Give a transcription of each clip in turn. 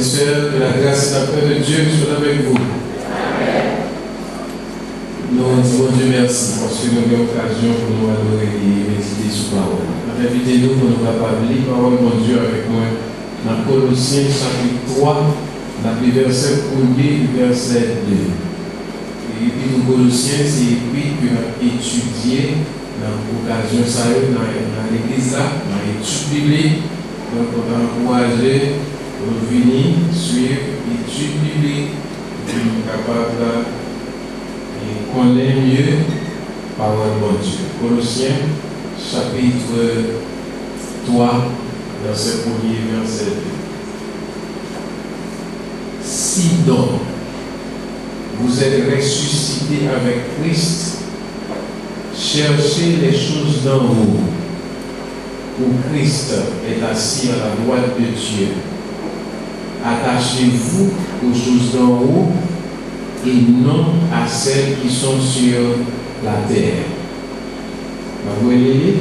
sœurs, que la grâce et la paix de Dieu soient avec vous. Nous disons Dieu merci parce que nous avons l'occasion pour nous adorer et méditer sur parole. Invitez-nous pour nous capables de parole de Dieu avec moi dans Colossiens chapitre 3, dans le verset 1er et verset 2. Et puis nous Colossiens, c'est écrit que nous avons étudié dans l'occasion dans l'église là, dans l'étude biblique. Donc on a encouragé pour venir suivre l'étude biblique pour nous capables de connaître mieux la parole de Dieu. Colossiens chapitre 3, verset 1er, verset 2. Si donc vous êtes ressuscités avec Christ, cherchez les choses d'en haut, où Christ est assis à la droite de Dieu. Attachez-vous aux choses d'en haut et non à celles qui sont sur la terre. Vous voyez,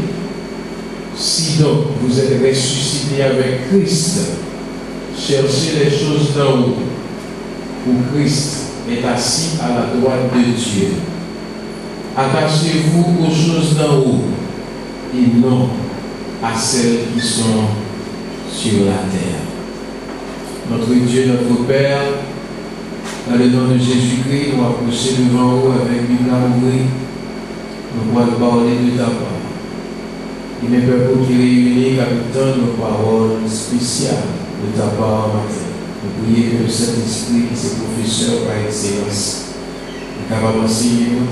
si donc vous êtes ressuscités avec Christ, cherchez les choses d'en haut, où Christ est assis à la droite de Dieu. Attachez-vous aux choses d'en haut et non à celles qui sont sur la terre. Notre Dieu, notre Père, dans le nom de Jésus-Christ, nous approchons devant vous avec Bible ouverte. Nous allons parler de ta parole. Il n'est pas pour qui réunit avec tant de paroles spéciales de ta part matin. Nous prions que le Saint-Esprit, qui est professeur par excellence, est capable d'enseigner nous.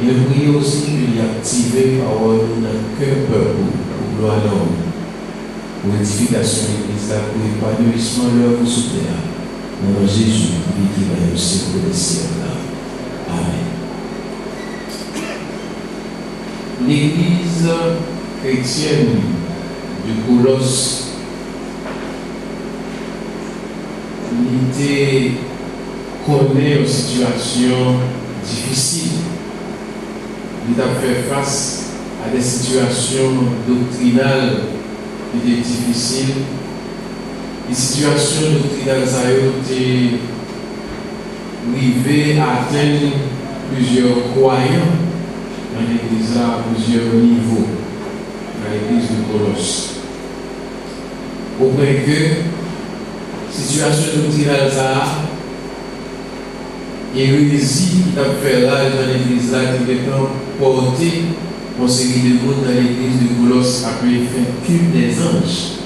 Et nous prions aussi qu'il y active les paroles dans le cœur peuple, pour gloire à l'homme, pour l'édification de l'Église, pour l'épanouissement de l'œuvre sous terre. Dans Jésus, qui va au siècle des siècles. Amen. L'Église chrétienne du Colosse connaît une situation difficile. Il a fait face à des situations doctrinales qui étaient difficiles. Les situations doctrinales ont été arrivées à atteindre plusieurs croyants dans l'église à plusieurs niveaux, dans l'église de Colosse. Au point que situation doctrinale hérésie qui a fait là dans l'église là qui est portée pour série de monde dans l'église de Colosse après faire culte des anges.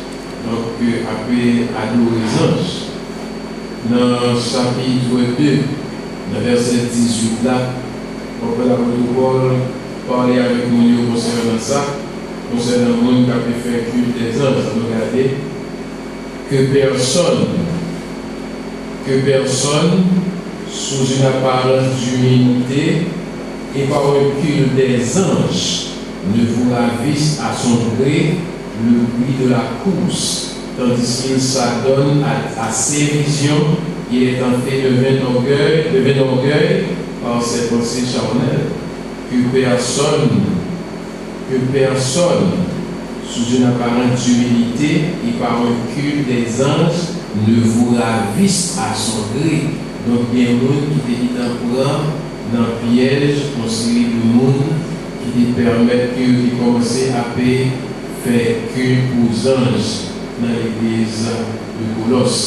Donc, après adorer les anges, dans chapitre 2, dans verset 18 là, on peut l'apôtre Paul parler avec nous concernant ça, concernant le monde qui a pu faire culte des anges. Regardez, que personne, sous une apparence d'humilité et par un culte des anges, ne vous ravisse à son gré le bruit de la course, tandis qu'il s'adonne à ses visions, il est tenté de vain orgueil par ses pensées charnelles, que personne, sous une apparence d'humilité et par un culte des anges, ne vous ravisse à son gré. Donc, il y a un monde qui est dans le piège, une série de monde qui permettent de commencer à faire culte aux anges dans l'église de Colosse.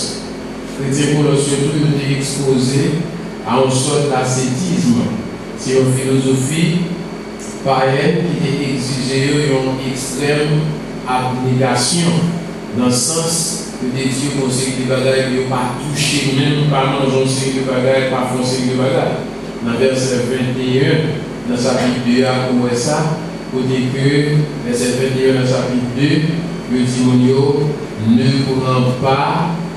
Les chrétiens colossiens étaient exposés à une sorte d'ascétisme. C'est une philosophie païenne qui exigeait une extrême abnégation, dans le sens que des dieux conseillent des bagailles ne pas toucher, même pas manger une série de bagailles, pas faire une série de bagailles. Dans verset 21, dans sa Bible 2, à quoi ça? Pour dire que verset 21 dans sa Bible 2, le dimonio ne prend pas,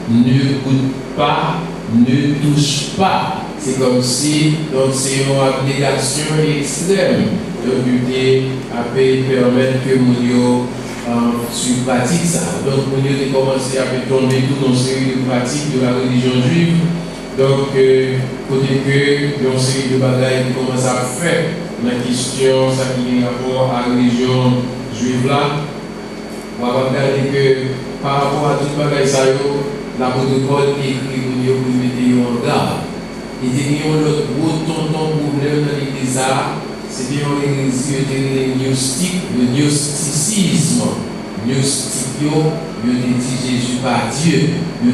ne goûte pas, ne touche pas. C'est comme si, donc c'est une abnégation extrême. Donc, il permettre que Mounio sur pratique ça. Donc, Mounio a commencé à tomber tout dans une série de pratiques de la religion juive. Donc, côté que dans une série de bagailles qui commencent à faire la question, ça qui est rapport à la religion juive là, on va regarder que par rapport à tout bagaille ça, l'apôtre Paul écrit pour mettre en garde. Et il y a un autre gros problème dans l'église, c'était une église qui était le gnosticisme. Gnosticien, il a dit Jésus par Dieu, il a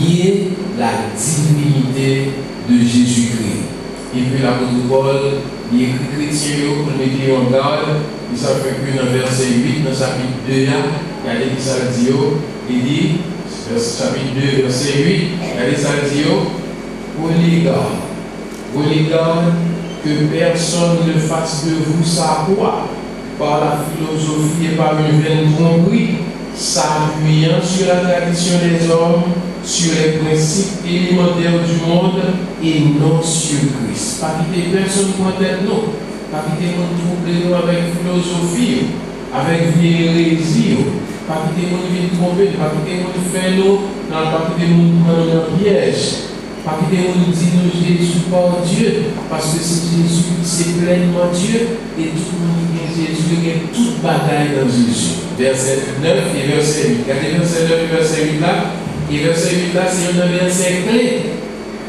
nié la divinité de Jésus-Christ. Et puis l'apôtre Paul, il écrit chrétien pour mettre en garde, il s'appelle que dans verset 8, dans chapitre 2, regardez qui ça dit, il dit, chapitre 2, verset 8, regardez ça dit, prenez garde que personne ne fasse de vous sa foi par la philosophie et par une vaine tromperie, s'appuyant sur la tradition des hommes, sur les principes élémentaires du monde et non sur Christ. Pas quitter personne pour tête, non. Pas quitter mon trouble avec philosophie, avec vieille hérésie, pas quitter mon vie tromper, pas quitter mon faire nous, pas quitter mon prendre un piège. Pas quitter mon dit nous Jésus par Dieu, parce que c'est Jésus, c'est pleinement Dieu, et tout le monde qui est Jésus, il y a toute bataille dans Jésus. Verset 9 et verset 8. Regardez verset 9 et verset 8 là. Et verset 8 là, c'est un verset clé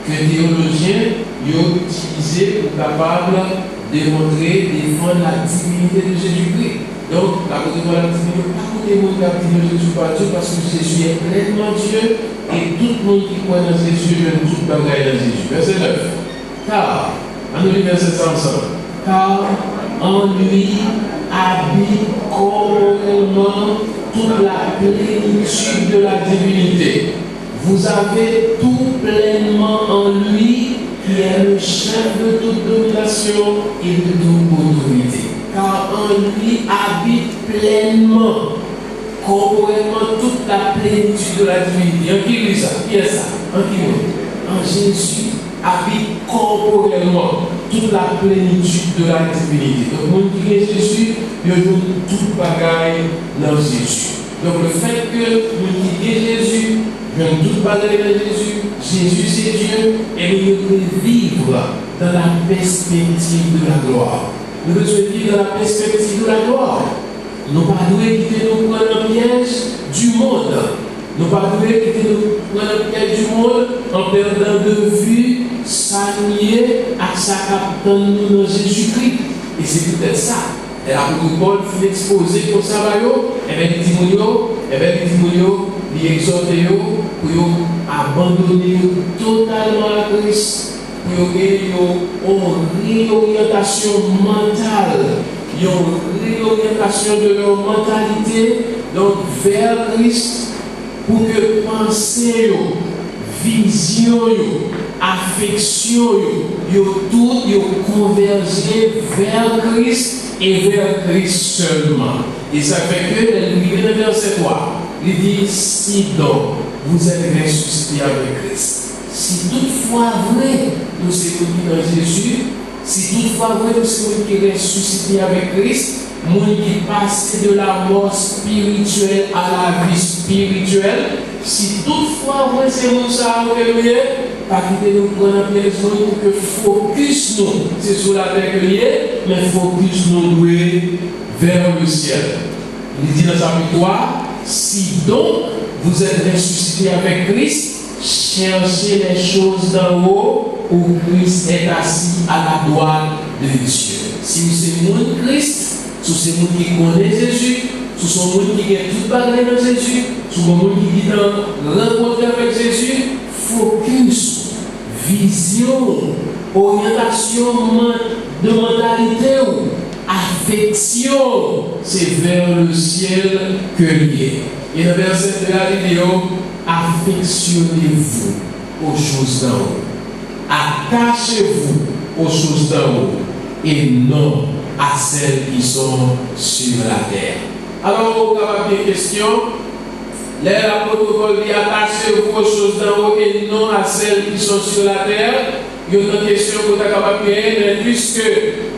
que les théologiens ont utilisé pour capable démontrer, défendre la divinité de Jésus-Christ. Donc, la côté de la divinité, pas côté monde qui a dit Jésus par Dieu, parce que Jésus est pleinement Dieu, et tout le monde qui croit dans Jésus, veut toute bagaille dans Jésus. Verset 9. Car, on nous lit verset 100. Car en lui habite corporellement toute la plénitude de la divinité. Vous avez tout pleinement en lui, qui est le chef de toute domination et de toute autorité. Car en lui habite pleinement, corporellement, toute la plénitude de la divinité. En qui dit ça? Qui est ça? En qui dit? En Jésus habite corporellement toute la plénitude de la divinité. Donc, mon qui est Jésus, il donne toute bagaille dans Jésus. Donc, le fait que mon qui est Jésus, il donne toute bagaille dans Jésus, Jésus c'est Dieu, et nous devons vivre dans la perspective de la gloire. Nous devons vivre dans la perspective de la gloire. Nous ne devons pas quitter nous prendre un piège du monde. Nous ne devons pas quitter nous prendre un piège du monde en perdant de vue s'allier à sa capitaine nous dans Jésus-Christ. Et c'est peut-être ça. Et l'apôtre Paul finit exposé pour ça, et bien il dit, il exhorte pour abandonner totalement la Christ, pour une réorientation mentale, une réorientation de leur mentalité donc vers Christ, pour que pensée, vision, affection, tout converger vers Christ et vers Christ seulement. Et ça fait que, il est dans verset 3, il dit, si donc vous êtes ressuscité avec Christ, si toutefois vrai, nous sommes dans Jésus, si toutefois vrai, nous sommes ressuscités avec Christ, nous qui passé de la mort spirituelle à la vie spirituelle, si toutefois vrai, c'est nous ça, pas quitter nous prendre un piège pour que focus nous, c'est sur la terre que mais focus nous vers le ciel. Il dit dans sa victoire, si donc vous êtes ressuscité avec Christ, cherchez les choses d'en haut où Christ est assis à la droite de Dieu. Si vous êtes mon Christ, si c'est vous qui connaissez Jésus, si c'est vous qui est tout bagage dans Jésus, si c'est vous qui vit dans rencontre avec Jésus, focus, vision, orientation de mentalité, affection, c'est vers le ciel que lié. Et dans le verset de la vidéo, affectionnez-vous aux choses d'en haut. Attachez-vous aux choses d'en haut et non à celles qui sont sur la terre. Alors, on va avoir des questions. L'apôtre Paul dit attachez-vous aux choses d'en haut et non à celles qui sont sur la terre. Il y a une question que vous êtes capable de gagner, mais puisque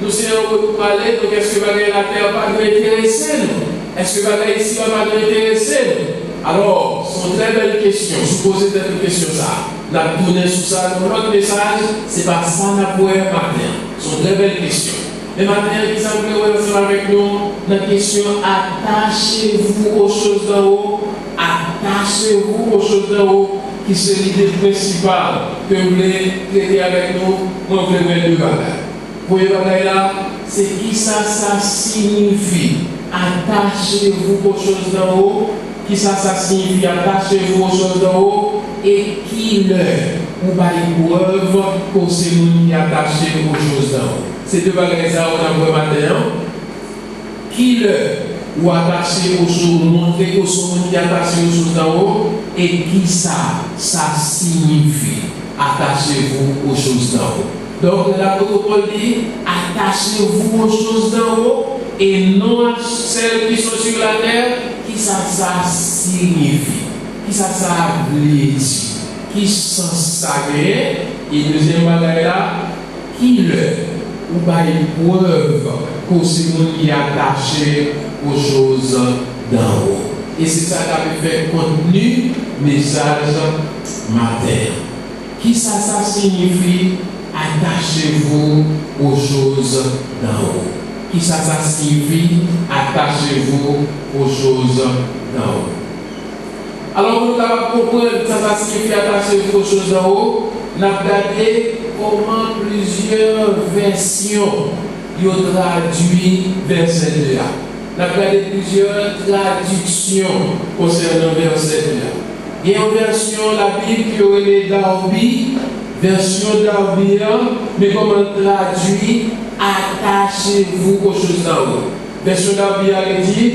nous sommes parler, donc est-ce que la terre va nous intéresser? Est-ce que ici va nous intéresser? Alors, c'est une très belle question. Je vous pose cette question. La tournée sur ça, notre message, c'est pas ça la poème matin. C'est une très belle question. Le matin, qui s'appelle ensemble avec nous, la question attachez-vous aux choses d'en haut. Attachez-vous aux choses d'en haut qui c'est l'idée principale que vous voulez traiter avec nous, moi je vais deux bagages. Pour les bagages là, c'est qui ça signifie. Attachez-vous aux choses d'en haut. Qui ça signifie. Attachez-vous aux choses d'en haut. Et qui leur ou pas une preuve que c'est nous qui attachés aux choses d'en haut. Ces deux bagages là, on a vu matin. Qui leur ou attaché aux choses, montrer que sont qui attaché aux choses d'en haut, et qui ça signifie. Attachez-vous aux choses d'en haut. Donc l'apôtre Paul dit, attachez-vous aux choses d'en haut, et non à celles qui sont sur la terre, qui ça signifie, qui ça veut dire, qui sont sacrés, et deuxième bagaille là, qui leur ou pas une preuve que c'est nous qui est attaché aux choses d'en haut. Et c'est ça qui a fait contenu message matin. Qui ça signifie? Attachez-vous aux choses d'en haut. Qui ça signifie? Attachez-vous aux choses d'en haut. Alors, nous allons comprendre ça signifie attachez-vous aux choses d'en haut. Nous avons regardé comment plusieurs versions ont traduit verset 2 là. Nous avons regardé plusieurs traductions concernant verset 2 là. Il y a une version de la Bible qui aurait Darby, version Darby, mais comment traduit attachez-vous aux choses d'en haut. Version Darby a dit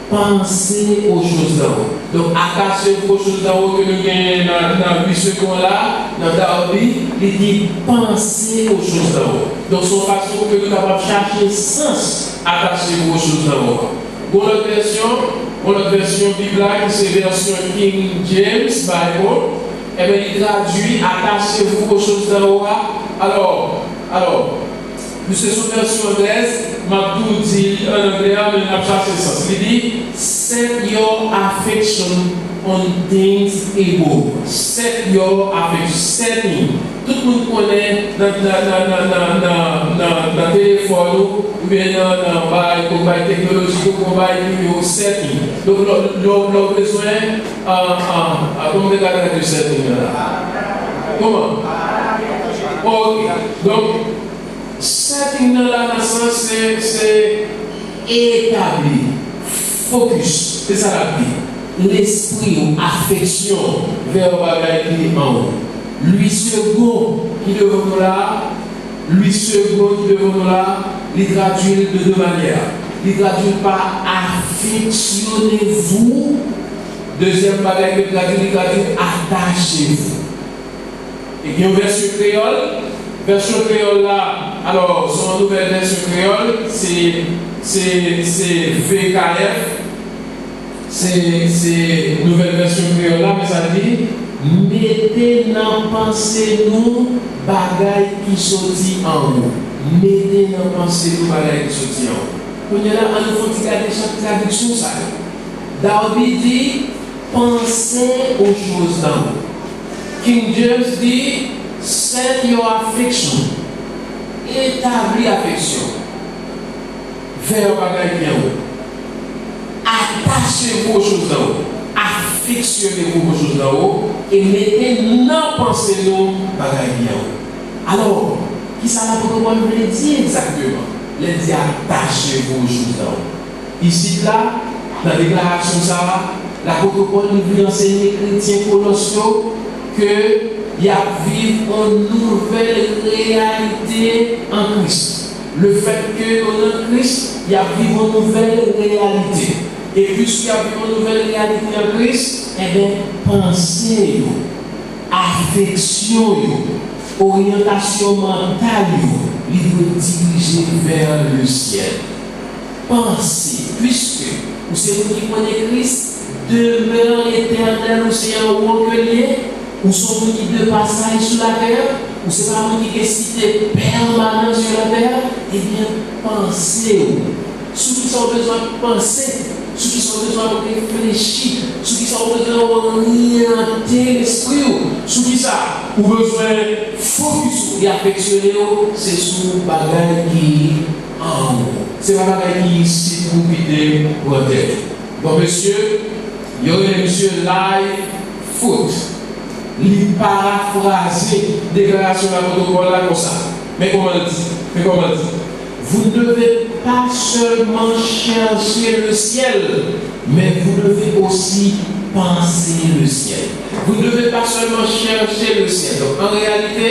pensez aux choses d'en haut. Donc attachez-vous aux choses d'en haut que nous gagnons dans 8 secondes là, dans Darby, il dit pensez aux choses d'en haut. Donc son façon que nous avons cherché sens, attachez-vous aux choses d'en haut. Pour notre version biblique, c'est version King James Bible, et bien il traduit attachez-vous aux choses d'en haut. Alors, puisque son version anglaise, m'a tout dit en anglais, mais il a cherché sens. Il dit set your affection on things above. Set your affection. Setting. Tout le monde connaît dans le téléphone ou bien dans le combat technologique ou combat setting. Donc, l'on a besoin comment regarder le setting là? Comment? Ok. Donc, setting dans la naissance, c'est établi, focus, c'est ça la vie. L'esprit ou affection vers le bagage qui est en haut. Lui second qui devant nous là, il traduit de deux manières. Il traduit par affectionnez-vous. Deuxième bagage il traduit attachez-vous. Et il y a une version créole là, alors son nouvelle version créole, c'est VKF. C'est une nouvelle version créole là, mais ça dit mettez dans pensée nous bagaille qui sortit en haut. Mettez dans pensée nous bagaille qui sortit en haut. Quand il y a là, on faut regarder chaque traduction ça. Darby dit pensez aux choses d'en haut. King James dit set your affection. Établis affection vers le bagaille qui est en haut. Attachez-vous aux choses d'en haut. Affectionnez-vous aux choses d'en haut. Et mettez dans pensée nous bagaille qui est en haut. Alors, qui ça va pour moi le dire exactement? Le dire attachez-vous aux choses d'en haut. Ici, là, dans la déclaration, ça, l'apôtre Paul nous veut enseigner les chrétiens colossiaux que il y a vivre une nouvelle réalité en Christ. Le fait que dans Christ, il y a vivre une nouvelle réalité. Et puisqu'il y a vivre une nouvelle réalité en Christ, eh bien, pensez, affection, orientation mentale, il faut diriger vers le ciel. Pensez, puisque vous savez qui connaît Christ, demeure éternelle au ciel ou que lié. Ou sont venus de passage sur la terre, ou c'est pas vous qui est cité permanent sur la terre, eh bien, pensez. Ceux qui ont besoin de penser, ceux qui ont besoin de réfléchir, ceux qui ont besoin d'orienter l'esprit, ceux qui ont besoin de focus et affectionner, c'est sur le bagage qui est en haut. C'est le bagage qui est ici pour guider votre tête. Bon, monsieur, il y aurait monsieur Live Foot. il paraphrase déclaration de l'apôtre Paul là comme ça. Mais comment il dit? Vous ne devez pas seulement chercher le ciel, mais vous devez aussi penser le ciel. Vous ne devez pas seulement chercher le ciel. Donc en réalité,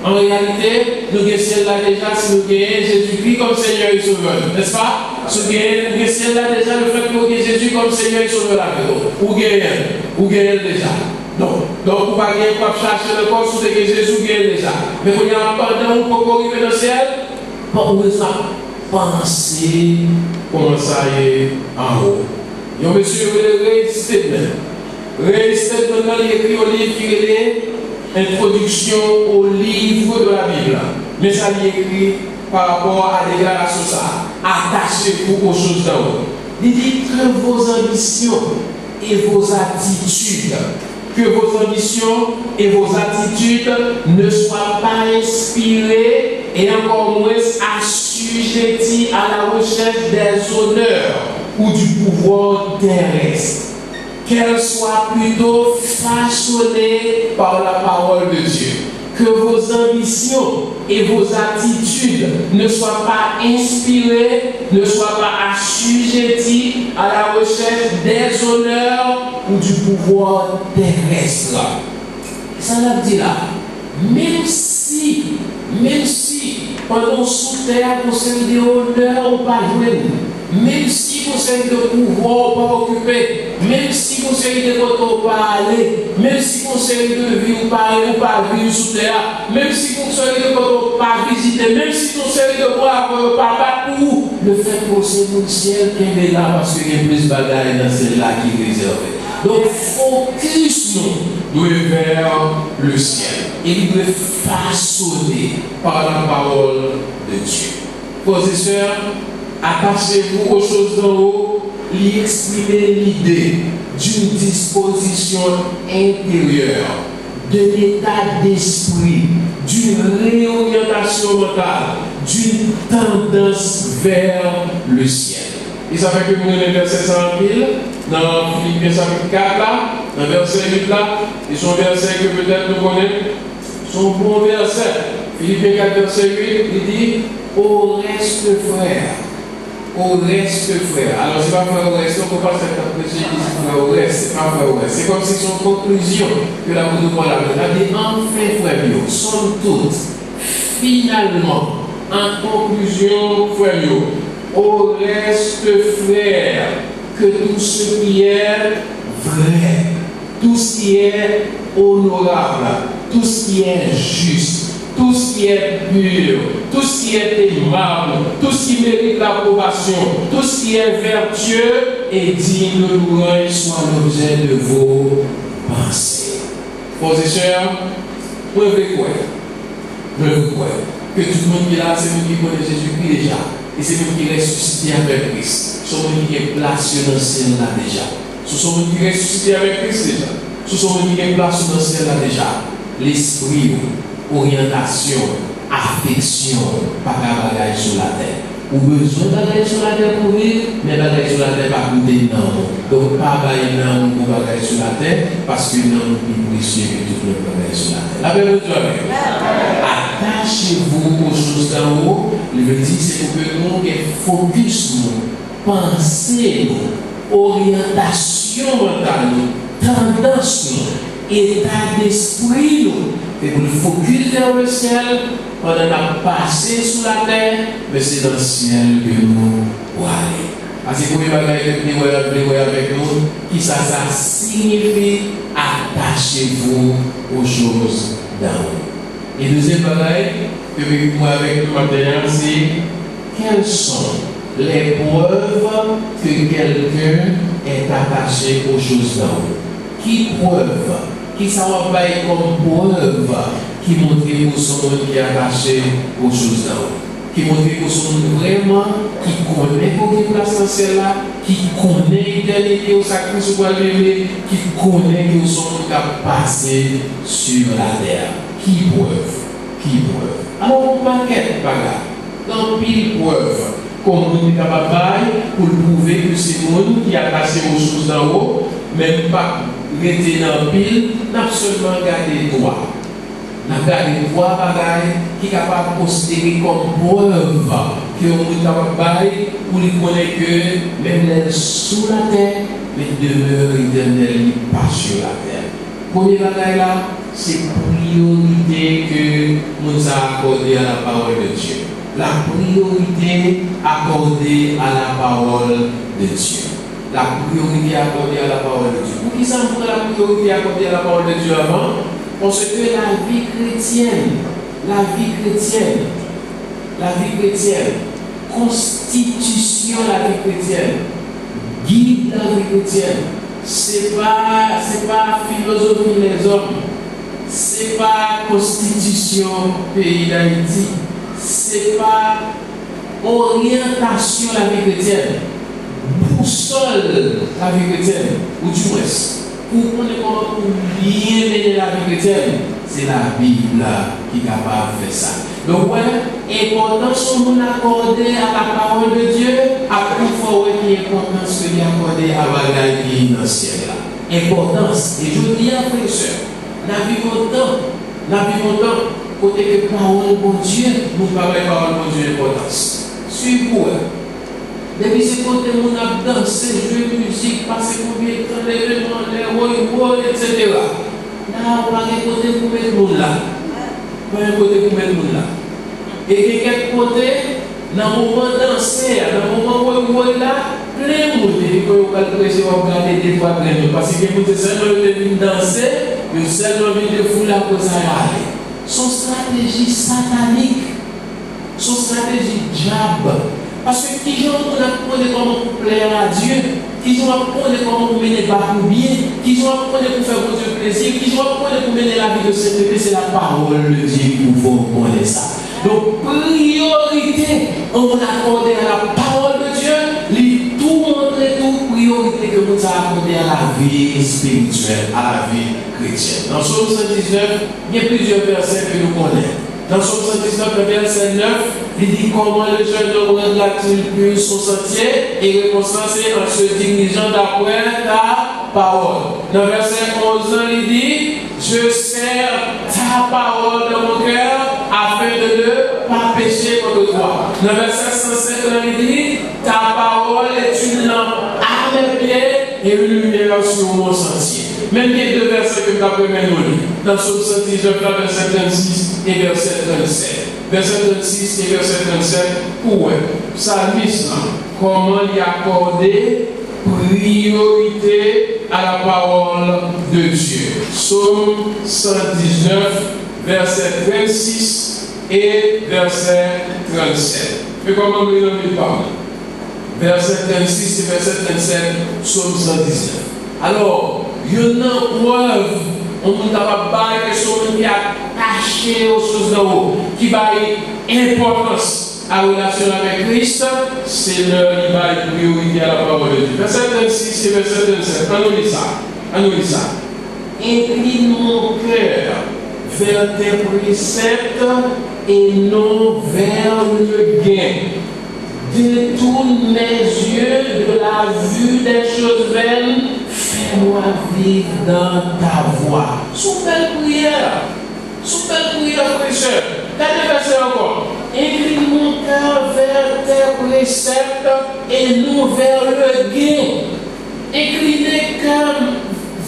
nous avons le ciel là déjà si nous avons Jésus-Christ comme Seigneur et Sauveur. N'est-ce pas? Si nous avons le ciel là déjà, le fait que nous avons Jésus comme Seigneur et Sauveur. Ou gagnez déjà. Donc, vous ne pouvez pas chercher le corps sous que Jésus gagne déjà. Mais quand il y a un pendant où vous arriver dans le ciel, pour penser comment ça est en haut. Il y a un monsieur Ray Stedman. Ray Stedman a écrit au livre qui est Introduction au livre de la Bible. Mais ça il écrit par rapport à la déclaration ça. Attachez-vous aux choses d'en haut. Il dit que vos ambitions et vos attitudes, ne soient pas inspirées et encore moins assujetties à la recherche des honneurs ou du pouvoir terrestre. Qu'elles soient plutôt façonnées par la parole de Dieu. Que vos ambitions et vos attitudes ne soient pas inspirées, ne soient pas assujetties à la recherche des honneurs ou du pouvoir terrestre. Ça veut dire là, même si pendant sous terre, vous avez des honneurs ou pas jouer, même si vous avez de pouvoir pas occuper, même si vous avez de votre pas aller, même si vous avez de vie ou pas vivre sous terre, même si vous avez de votre pas visiter, même si vous avez de voir pas pour le fait que c'est mon ciel qui est là parce qu'il y a plus de bagailles dans celle-là qui est réservée. Donc, focus nous doit vers le ciel. Il doit façonner par la parole de Dieu. Frères et sœurs, attachez-vous aux choses d'en haut, lui exprimer l'idée d'une disposition intérieure, d'un état d'esprit, d'une réorientation mentale, d'une tendance vers le ciel. Et ça fait que nous avons verset 100 000 dans Philippiens chapitre 4 là, dans verset 8 là, et son verset que peut-être nous connaissons, son bon verset. Philippiens 4 verset 8, il dit au reste frère. Alors c'est pas frère au reste, on ne peut pas s'interpréter frère au reste, c'est pas frère au reste. C'est comme si son conclusion que la Bible a dit enfin frère, somme toute, finalement, en conclusion frère, au reste frère, que tout ce qui est vrai, tout ce qui est honorable, tout ce qui est juste, tout ce qui est pur, tout ce qui est aimable, tout ce qui mérite l'approbation, tout ce qui est vertueux et digne de louange soit l'objet de vos pensées. Frères et sœurs, vous devez croire que tout le monde qui est là, c'est nous qui connaissons Jésus-Christ déjà. Et c'est nous qui ressuscité avec Christ. Ce sont nous qui est placé dans le ciel là déjà. Ce sont nous qui ressuscité avec Christ déjà. Ce sont nous qui est placé dans le ciel là déjà. L'esprit, orientation, affection, pas qu'à bagaille sur la terre. Ou besoin d'aller sur la terre pour vivre, mais d'aller sur la terre pas goûter non. Donc pas bagaille non pour bagaille sur la terre, parce que non est plus précieux que tout le bagaille sur la terre. La Bible dit attachez-vous aux choses d'en haut. Le veut dire c'est pour que nous focus nous, pensée nous, orientation mentale nous, tendance nous, état d'esprit nous. Et pour le focus vers le ciel, on a passé sous la terre, mais c'est dans le ciel que nous allons aller. Parce que pour les bagages que nous voyons avec nous, qui ça signifie attachez-vous aux choses d'en haut. Et deuxième bagage que nous avons avec nous maintenant, c'est quelles sont les preuves que quelqu'un est attaché aux choses d'en haut. Qui preuve? Qui ça va faire comme preuve qui montre que son monde qui est attaché aux choses d'en haut, qui montre que son monde vraiment qui connaît pour qui place dans celle-là, qui connaît l'éternité au sacrifice pour lever, qui connaît que son monde qui a passé sur la terre. Qui preuve? Alors on paquet bagarre, dans pile preuve, comme on est capable pour prouver que c'est le monde qui est attaché aux choses d'en haut, même pas rester dans pile, n'a seulement gardé droit. N'a gardé trois bagailles qui sont capables de considérer comme preuve que on est capable de pour lui connaître que même les sous la terre, mais demeure éternelle pas sur la terre. Premier bagaille là, c'est priorité que nous avons accordée à la parole de Dieu. La priorité accordée à la parole de Dieu. La priorité accordée à la parole de Dieu. Pour qui ça me la priorité accordée à la parole de Dieu avant? Parce que la vie chrétienne, constitution la vie chrétienne, guide la vie chrétienne. C'est pas philosophie des hommes, c'est pas constitution pays d'Haïti, c'est pas orientation la vie chrétienne, boussole la vie chrétienne, ou du moins, pour bien mener la vie chrétienne, c'est la Bible qui est capable de faire ça. Donc, importance qu'on accorde à la parole de Dieu, à plus fort qui est importance que nous accordons à la bagaille dans le ciel. Importance. Et je dis à frères et sœurs, nous vivons longtemps, côté que parole de Dieu, nous parlons de parole de Dieu importance. Suivez-vous. Depuis ce côté, nous avons dansé, joué musique, passé combien de temps, les événements, etc. Là, on va côté pour mettre le monde là. Pas un côté pour mettre le monde là. Et quelques côtés, dans le moment danser, dans le moment où on est là, plein de monde. Et quand on va prêcher, on va regarder des fois plein de monde. Parce que vous êtes seulement venu danser, vous êtes seulement venu de fouler la cause à aller. Son stratégie satanique, son stratégie diable. Parce que qui j'en apprendre comment plaire à Dieu, qui j'en apprendre comment mener par pour bien, qui j'en apprendre pour faire pour Dieu plaisir, qui j'en apprendre pour mener la vie de sainteté, c'est la parole de Dieu qui vous connaître ça. Donc, priorité, on accorde à la parole de Dieu, lui tout montrer tout priorité que vous accordez à la vie spirituelle, à la vie chrétienne. Dans Psaume 119, il y a plusieurs versets que nous connaissons. Dans Psaume 119, verset 9, il dit comment le jeune homme rendra-t-il pur son sentier et récompensé en se dirigeant d'après ta parole. Dans verset 11, il dit je sers ta parole dans mon cœur afin de ne pas pécher contre toi. Dans verset 105, il dit ta parole est une lampe à mes pieds et une lumière sur mon sentier. Même les deux versets que nous avons lus, dans Psaume 119, verset 36 et verset 37. Verset 36 et verset 37, pour psalmiste, comment y accorder priorité à la parole de Dieu. Psaume 119, verset 36 et verset 37. Mais comment nous l'avons parlé? Verset 36 et verset 37, Psaume 119. Alors, il y a une preuve, on peut avoir une question qui a caché aux choses d'en haut, qui va avoir importance à la relation avec Christ, c'est leur priorité à la parole de Dieu. Verset 36 et verset 27, on lit ça. Incline mon cœur vers tes préceptes et non vers le gain. Détourne mes yeux de la vue des choses vaines. Fais-moi vivre dans ta voie. Sous belle prière, frère. Quel verset encore? Incline mon cœur vers tes préceptes et non vers le gain. Inclinez cœur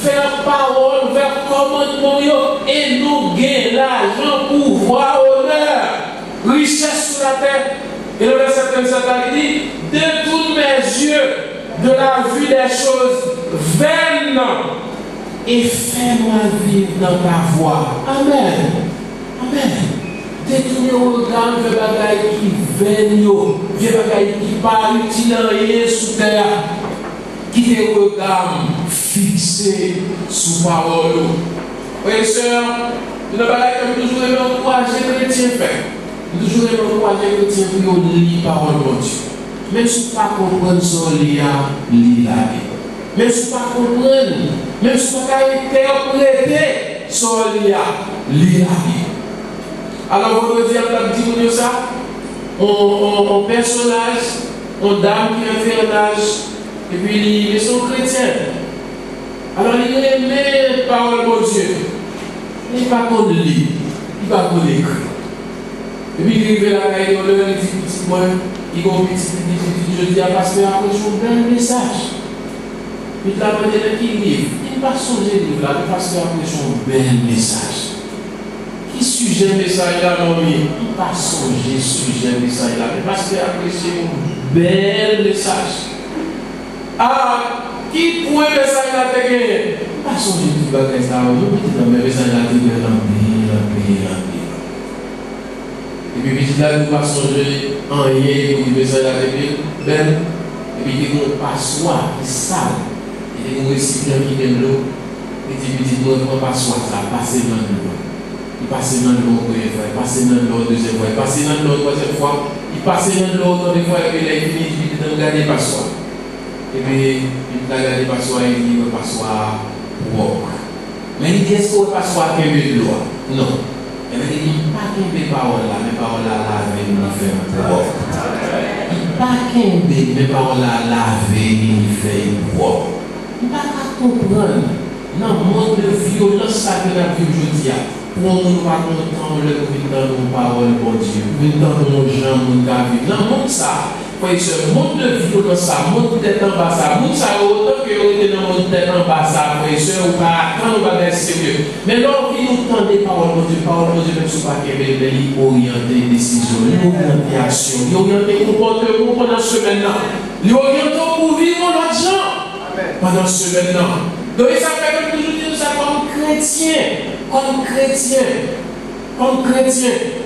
vers parole, vers commandement et non gain, l'argent, pouvoir, honneur, richesse sur la terre. Et le verset 37 dit détourne mes yeux de la vue des choses vaines et fais-moi vivre dans ta voie. Amen. Détourne le regard de bagaille qui vaine, de bagaille qui pas utile en rien sous terre, qui te regard fixé sous parole. Oui, sœur, nous avons toujours encouragé les chrétiens faire. Nous toujours encouragé les chrétiens pour lire la parole de Dieu. Même si vous ne comprenez pas ce qu'il y a, lisez la Bible. Même si vous ne comprenez pas, même si vous ne interprétez ce qu'il y a, lisez la Bible. Alors, vous pouvez dire, dis-nous ça, on personnage, on dame qui a fait un âge, et puis ils sont chrétiens. Alors il aimait la parole de Dieu. Il n'est pas qu'on lit, il va qu'on écrit. Et puis il arrive là, il dit, petit moi, il dit, je dis à pasteur, après je vous donne un message. Puis la manière qu'il livre, il ne pas changer le livre là, le pasteur après je vous donne un message. Qui sujet message là, non, il ne pas changer sujet message là, le pasteur après c'est un bel message. Ah, qui point message là, t'es gagné? Pas changer tout le bagage là, je vous dis, mais message là, t'es gagné, et puis, petit là, nous ne pas changer en rien, pour dire ça là, et puis, il y a un passoire qui sale, il y a un récipient qui est l'eau, et puis, petit nous, on passoire ça, passer dans l'eau. Il passe dans l'eau, première fois, il passe dans l'eau, deuxième fois, il passe dans l'eau, troisième fois, il passe dans l'eau, troisième fois, et puis, il a fini, il dit, regarder passoire. Et puis, il a regardé passoire, il dit, le passoire, walk. Mais il dit, est-ce que le passoire est mieux de l'eau? Non. Il dit, pas qu'un bé parole là, mes paroles là, laver, nous faire propre. Pas qu'un bé, mes paroles là, laver, nous faire propre. Il ne pas comprendre. Dans le monde de violence, ça que la vie aujourd'hui, pour nous pas content le dans nos paroles, bon Dieu, dans nos gens, nos gars, dans le monde ça. Ce monde de violence, ça monte tête en bas, ça monte ça autant que on est dans mon tête en bas, ça frère, ou pas, quand on va être sérieux. Mais là, on vit autant des paroles de Dieu, même si pas qu'il y a des orientés décisions, l'orientation, l'orienté comportement pendant ce semaine-là, l'orienté pour vivre notre gens pendant ce semaine-là. Donc, ça fait que toujours dire ça comme chrétien,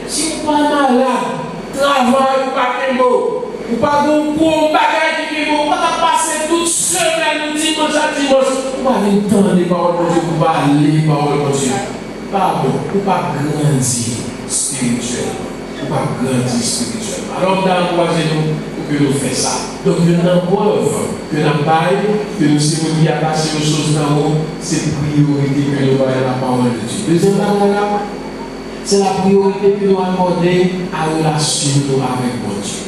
si vous pas malade, travail, pas de mots. Ou pas de bon bagage qui est bon, on va passer toute semaine, dimanche à dimanche. On va venir entendre les paroles de Dieu, on va aller les paroles de Dieu. Pardon, on va grandir spirituellement. On va grandir spirituellement. Alors, on a encouragé nous pour que nous fassions ça. Donc, il y a une preuve que nous baillons, que nous sommes mis à passer aux choses d'en haut, c'est priorité que nous baillons la parole de Dieu. Deuxième bagage, c'est la priorité que nous accordons à la relation avec mon Dieu.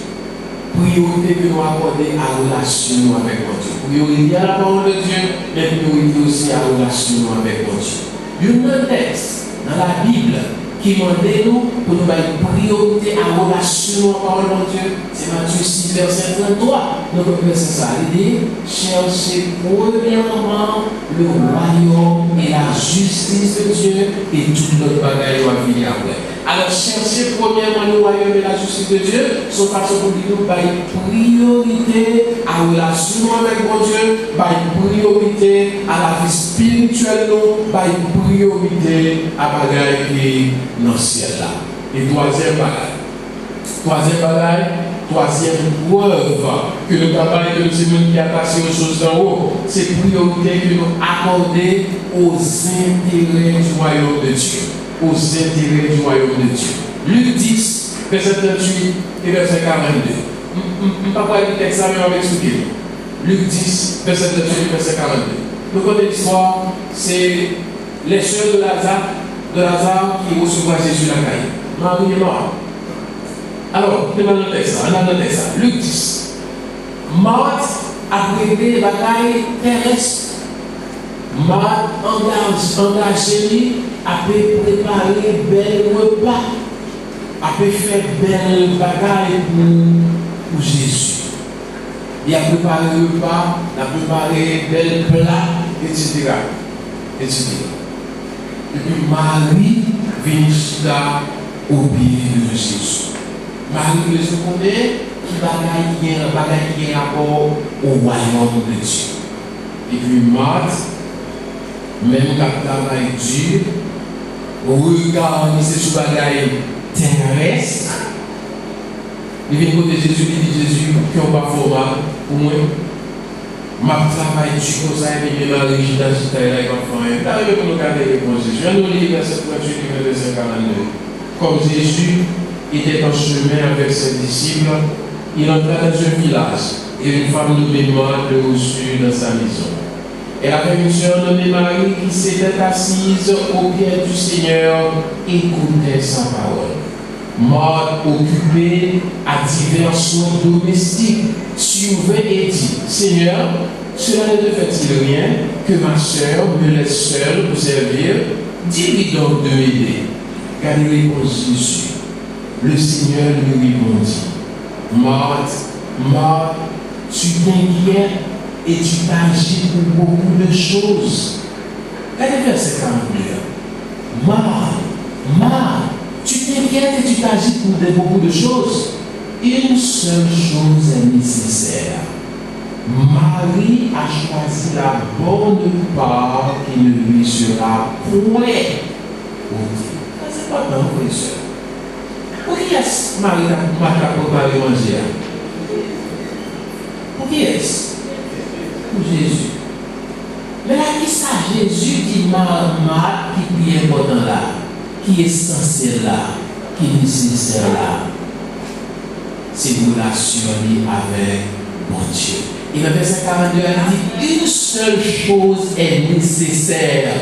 Priorité que nous accordons à la relation avec mon Dieu. Priorité à la parole de Dieu, mais priorité aussi à la relation avec mon Dieu. Il y a un texte dans la Bible qui demande nous pour nous faire une priorité à la relation avec la parole de Dieu. C'est Matthieu 6, verset 33. Donc, c'est ça. Il dit, cherchez premièrement le royaume et la justice de Dieu et toute notre bagaille va venir après. Alors, chercher premièrement le royaume et la justice de Dieu, son façon pour nous par une priorité à la relation avec mon Dieu, par une priorité à la vie spirituelle, par une priorité à la bagaille qui est dans le ciel là. Et troisième preuve que nous capables de nous qui a passé aux choses d'en haut, c'est priorité que nous accordons aux intérêts du royaume de Dieu. Aux intérêts du royaume de Dieu. Luc 10, verset 38 et verset 42. Je ne vais pas parler du texte, mais on va expliquer. Luc 10, verset 38 et verset 42. Le côté de l'histoire, c'est les soeurs de Lazare qui recevront Jésus la caille. Marie est morte. Alors, on a le texte. Luc 10. Marthe a préparé les batailles terrestres. Marthe engagée a préparé bel repas, a fait bel bagaille pour Jésus. Il a préparé le repas, il a préparé bel plat, etc. Et puis Marie vient là au pied de Jésus. Marie le connaît qui bagaille rapport au royaume de Dieu. Et puis Marthe, même quand le travail dur, regarde ce bagaille terrestre, il vient côté Jésus, il dit Jésus, qui n'a pas format pour moi. Ma travail dur comme ça, et puis ma rigide agitée, il va faire. Là, il va nous garder les réponses. Je viens de lire verset 38 et verset 42. Comme Jésus était en chemin avec ses disciples, il entra dans un village et une femme nommée Marthe le reçut dans sa maison. Elle avait une sœur nommée Marie qui s'était assise au pied du Seigneur et écoutait sa parole. Marthe, occupée à divers soins domestiques, survint et dit, Seigneur, cela ne te fait-il rien que ma sœur me laisse seule pour servir? Dis-lui donc de m'aider. Car il répond Jésus. Le Seigneur lui répondit, Marthe, Marthe, tu t'inquiètes et tu t'agis pour beaucoup de choses. Regardez verset 42. Marthe, tu t'inquiètes et tu t'agis pour beaucoup de choses. Une seule chose est nécessaire. Marie a choisi la bonne part qui ne lui sera point ôtée. C'est pas tant, frère et soeur. Pour qui est-ce Marie a préparé manger? Pour qui est-ce? Pour Jésus. Mais là, qui ça? Jésus dit Marthe qui est important là, qui est essentiel là, qui est nécessaire là. C'est une relation avec mon Dieu. Et le verset 42 a dit, une seule chose est nécessaire.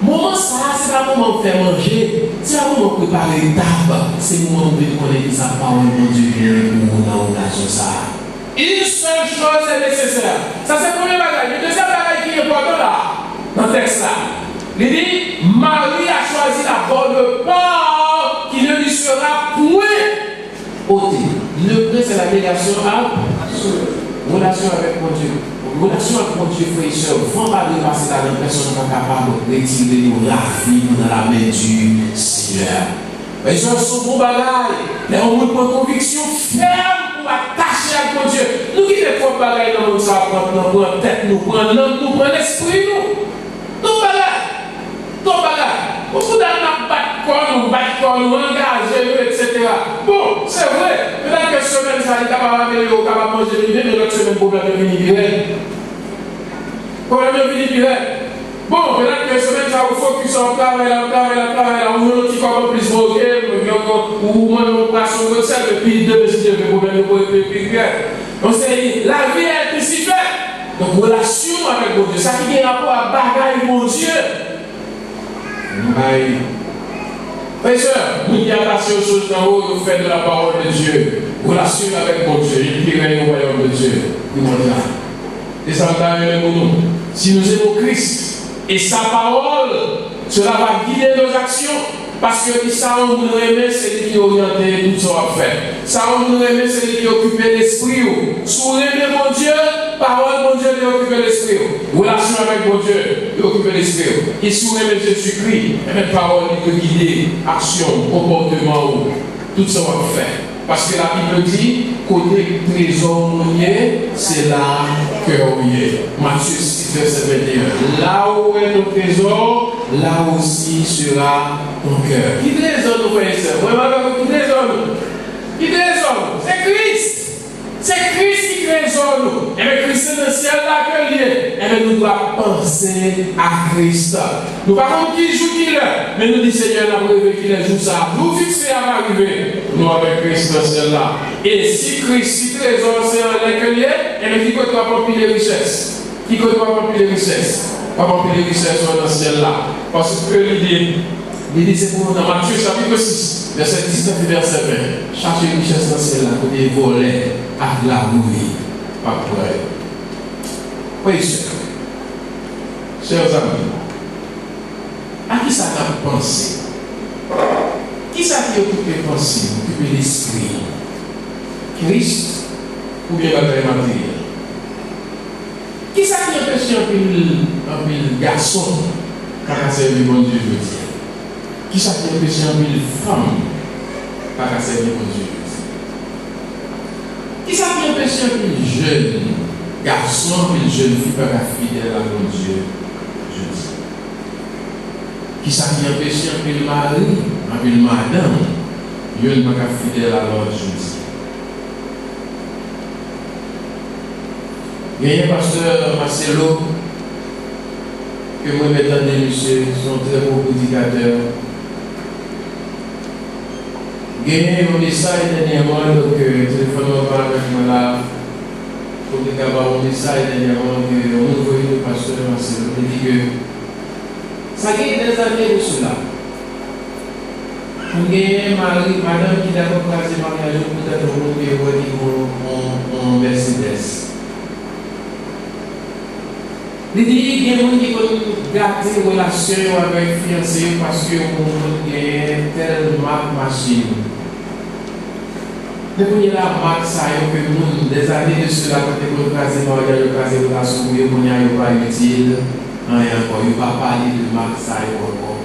Moment ça, c'est pas le moment de faire manger, c'est pas le moment de préparer les tables, c'est le moment de connaître sa parole, mon Dieu, pour mon relation ça. Une seule chose est nécessaire. Ça, c'est le premier bagage. Le deuxième bagage qui est important là, dans le texte là, il dit, Marie a choisi la bonne part qui ne lui sera point ôtée. Le premier, c'est la relation relation avec mon Dieu. Relation avec mon Dieu, frère et soeur. Faut pas dépasser là, une personne qui est capable de retirer nos rafines dans la main du Seigneur. Les gens sont bons bagailles. Mais on prend conviction ferme pour attacher à mon Dieu. Nous qui ne faisons pas bagailles dans le monde, ça prend tête, nous prenons l'âme, nous prenons l'esprit, nous. Tout bagaille. Tout bagaille. Beaucoup d'années, nous battons, nous engageons, etc. Bon, c'est vrai. Peut-être que semaine, ça est capable de manger, mais l'autre semaine, problème de venir. Problème de venir. Bon, peut-être que semaine, ça vous focus sur le travail, on veut un petit peu plus moquer, ou moi, on passe sur le sel, et puis deux, c'est le problème de venir. Donc, c'est la vie est ainsi faite. Donc, relation avec mon Dieu, ça qui a rapport à bagaille, mon Dieu. Frères et sœurs, nous qui attachons aux choses d'en haut, nous faisons de la parole de Dieu. Relation avec mon Dieu, il règne au royaume de Dieu. Et ça va même pour nous. Si nous aimons Christ et sa parole, cela va guider nos actions. Parce que ça, on nous aime, c'est lui qui oriente tout ce qu'on va faire. Ça, on nous aime, c'est lui qui occupe l'esprit. Si vous aimez mon Dieu, parole, mon Dieu, il occupe l'esprit. Relation avec mon Dieu, il occupe l'esprit. Et si vous aimez Jésus-Christ, la parole, il peut guider action, comportement, tout ce qu'on va faire. Parce que la Bible dit, côté trésor mouillé, c'est là que on y est. Matthieu 6, verset 21. Là où est ton trésor, là aussi sera ton cœur. Qui trésor nous voyons ça? Qui trésor nous? Qui trésor nous? C'est Christ. C'est Christ qui trésor nous. Et bien Christ est dans le ciel là que lié. Et bien nous devons penser à Christ. Nous ne parlons qui joue qui l'est. Mais nous disons Seigneur, nous avons rêvé qu'il est jour ça. Nous fixer à arriver. Nous avec Christ dans le ciel là. Et si Christ, si trésor c'est un lait que lié, et bien qui peut pas remplir les richesses? Qui peut pas remplir les richesses? Pas remplir les richesses dans le ciel là. Parce que l'idée c'est pour nous dans Matthieu chapitre 6, verset 19 et verset 20. Chercher les richesses dans le ciel là, pour des volets à la rouille. Pas de problème. Oui, chers amis, à qui ça t'a pensé? Qui ça qui occupe les pensées, occupe l'esprit? Christ ou bien la terre matérielle? Qui ça qui empêche un pile garçon à servir mon Dieu je dis? Qui ça qui empêche un pile femme à servir mon Dieu je dis? Qui ça qui empêche un pile jeune garçon, un pile jeune fille par la fidèle à mon Dieu je dis? Qui ça qui empêche un pile mari, un pile madame, je ne pas fidèle à l'autre je dis? Il y a un pasteur Marcelo, que moi m'étendais, monsieur, son très beau prédicateur. Il y a un message dernièrement, donc téléphone pas avec moi là, pour que avoir un message dernièrement, que on voit le pasteur Marcelo, il dit que ça gagne des années de cela. On gagne madame qui a placé mariage, peut-être au monde qui est en Mercedes. Il dit qu'il y a des gens qui ont gardé une relation avec fiancé parce que on a telle marque machine. Depuis la marque, ça y est, que des années de cela, quand on a casé mariage, on a casé relation, on n'y a pas utile. Encore, il ne va pas parler de marque, ça y est encore.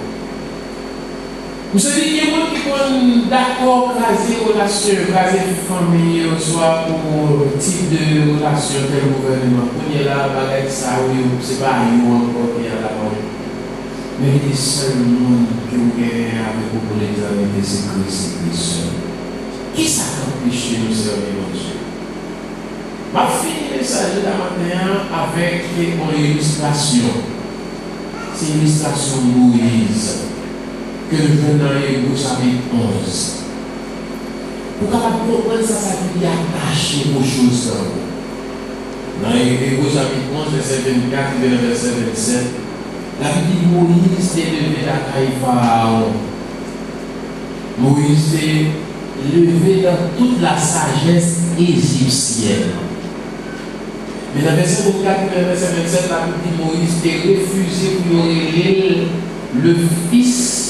Vous savez, il y a des gens qui sont d'accord, caser relation, caser famille, soit pour type de relation, tel gouvernement. On est là, avec ça, oui, c'est pas nous encore qui est là-bas. Mais il y a seulement qui ont gagné avec beaucoup d'examens de Christ. Qui s'accomplit nous servir mon Dieu? Je vais finir le message de la matin avec une illustration. C'est l'illustration Moïse que nous venons dans Hébreux chapitre 11. Pour comprendre ça, ça veut dire attacher aux choses dans Hébreux chapitre 11, verset 24 et verset 27, la Bible dit Moïse s'est levé la caille Pharaon. Moïse s'est levé dans toute la sagesse égyptienne. Mais dans verset 24 et verset 27, la Bible dit Moïse s'est refusé pour le fils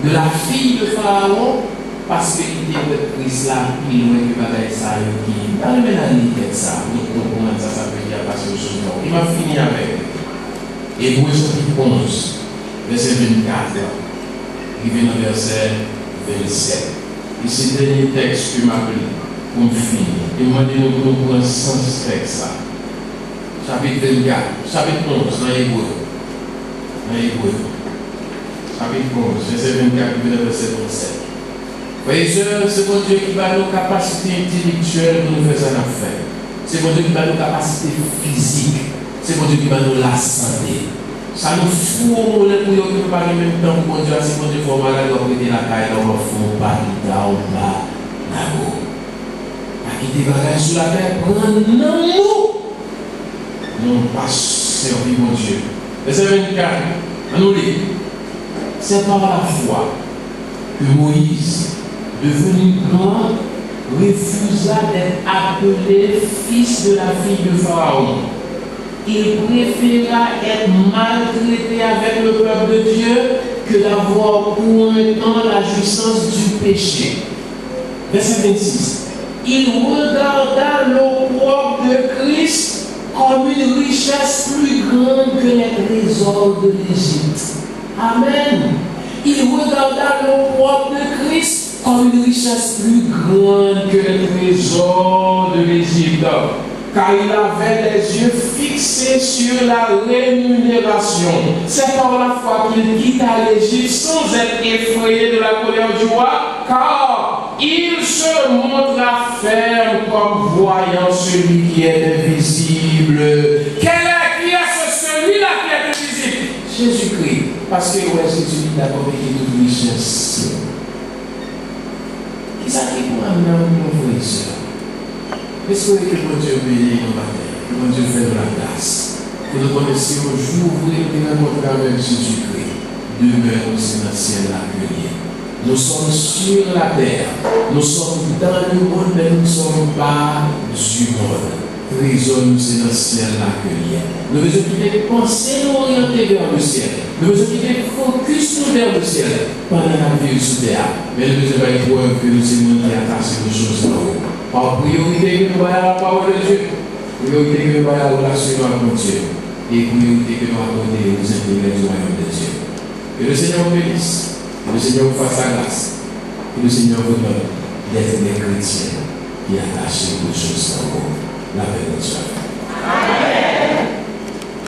de la fille de Pharaon parce qu'il était le Christ là, il loin que bagaille ça, qui dans le ménage ça, nous comprenons ça veut dire passer aux choses. Il va finir avec Hébreux chapitre 11, verset 24, il vient au verset 27. Et c'est le dernier texte que m'a pris pour me finir. Et moi, je vais nous prendre sens avec ça. Chapitre 24, chapitre 11, dans Hébreux. Dans Hébreux. Chapitre 11, verset 24, verset 27. Voyez, c'est mon Dieu qui va nos capacités intellectuelles pour nous faire ça affaire. C'est mon Dieu qui va nos capacités physiques. C'est mon Dieu qui va nous la santé. Ça nous fout au moment où nous parlons en même temps pour mon Dieu. C'est mon Dieu qui va malade, on va prêter la caille, on va fond, pas d'État, on va là-haut. À quitter les bagages sur la terre, prendre nous. Non, pas servir mon Dieu. Verset 24, on nous lit. C'est par la foi que Moïse, devenu grand, refusa d'être appelé fils de la fille de Pharaon. Il préféra être maltraité avec le peuple de Dieu que d'avoir pour un temps la jouissance du péché. Verset 26. Il regarda l'opprobre de Christ comme une richesse plus grande que les trésors de l'Égypte. Amen. Il regarda l'opprobre de Christ comme une richesse plus grande que les trésors de l'Égypte. Car il avait les yeux fixés sur la rémunération. C'est par la foi qu'il quitta l'Égypte sans être effrayé de la colère du roi, car il se montra ferme comme voyant celui qui est invisible. Qui est celui-là qui est invisible? Jésus-Christ. Parce que ouais, Jésus a commis toute richesse. Qui s'agit pour un homme, mon frère et soeur? Est-ce que mon Dieu bénit nos matin, que mon Dieu fait de la grâce, que nous connaissions un jour où nous rencontrons avec Jésus-Christ, demeure aussi dans le ciel l'accueillir. Nous sommes sur la terre, nous sommes dans le monde, mais nous ne sommes pas du monde. Trésor nous c'est dans le ciel l'accueillir. Nous devons quitter penser nous orienter vers le ciel. Nous devons quitter focus nous vers le ciel pendant la vie sous terre. Mais nous devons être preuve que nous sommes attachés aux choses là haut. Par priorité que nous voyons la parole de Dieu, priorité que nous voyons la relation avec Dieu, et priorité que nous accordons aux intérêts du royaume de Dieu. Que le Seigneur vous bénisse, que le Seigneur vous fasse sa grâce, que le Seigneur vous donne d'être des chrétiens qui attachent aux choses en haut. La paix de Dieu.